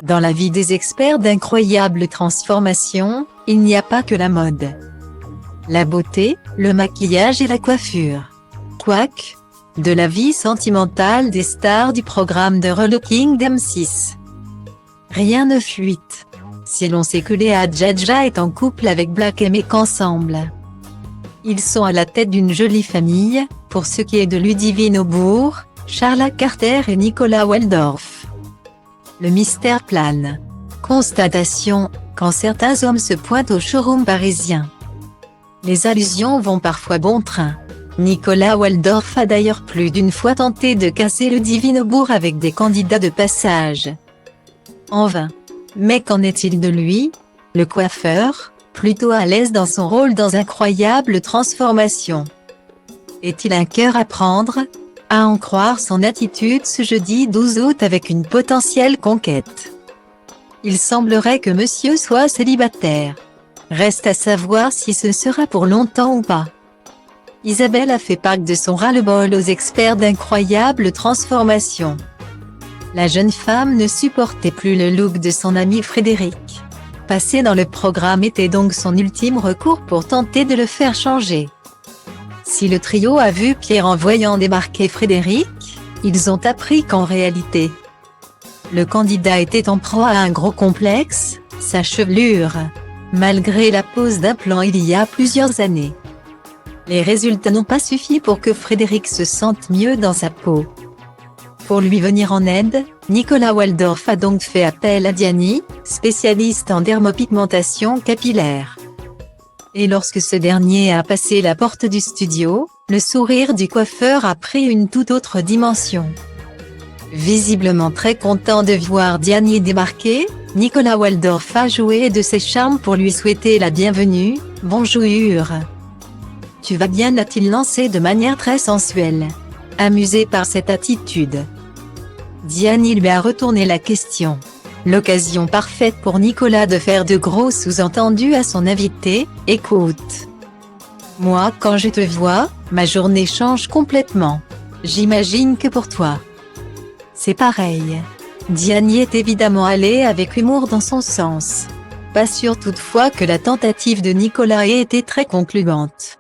Dans la vie des experts d'incroyables transformations, il n'y a pas que la mode, la beauté, le maquillage et la coiffure. Quoique, de la vie sentimentale des stars du programme de relooking d'M6. Rien ne fuite. Si l'on sait que Léa Djadja est en couple avec Black M et qu'ensemble, ils sont à la tête d'une jolie famille, pour ce qui est de Ludivine Aubour, Charla Carter et Nicolas Waldorf. Le mystère plane. Constatation, quand certains hommes se pointent au showroom parisien. Les allusions vont parfois bon train. Nicolas Waldorf a d'ailleurs plus d'une fois tenté de casser Ludivine Aubour avec des candidats de passage. En vain. Mais qu'en est-il de lui, le coiffeur, plutôt à l'aise dans son rôle dans Incroyable Transformation? Est-il un cœur à prendre, à en croire son attitude ce jeudi 12 août avec une potentielle conquête? Il semblerait que monsieur soit célibataire. Reste à savoir si ce sera pour longtemps ou pas. Isabelle a fait part de son ras-le-bol aux experts d'Incroyable Transformation. La jeune femme ne supportait plus le look de son ami Frédéric. Passer dans le programme était donc son ultime recours pour tenter de le faire changer. Si le trio a vu Pierre en voyant débarquer Frédéric, ils ont appris qu'en réalité, le candidat était en proie à un gros complexe, sa chevelure, malgré la pose d'implant il y a plusieurs années. Les résultats n'ont pas suffi pour que Frédéric se sente mieux dans sa peau. Pour lui venir en aide, Nicolas Waldorf a donc fait appel à Diany, spécialiste en dermopigmentation capillaire. Et lorsque ce dernier a passé la porte du studio, le sourire du coiffeur a pris une toute autre dimension. Visiblement très content de voir Diany débarquer, Nicolas Waldorf a joué de ses charmes pour lui souhaiter la bienvenue. « Bonjour. Tu vas bien ?» a-t-il lancé de manière très sensuelle. Amusé par cette attitude, Diany lui a retourné la question. L'occasion parfaite pour Nicolas de faire de gros sous-entendus à son invité. « Écoute. Moi quand je te vois, ma journée change complètement. J'imagine que pour toi, c'est pareil. » Diany est évidemment allé avec humour dans son sens. Pas sûr toutefois que la tentative de Nicolas ait été très concluante.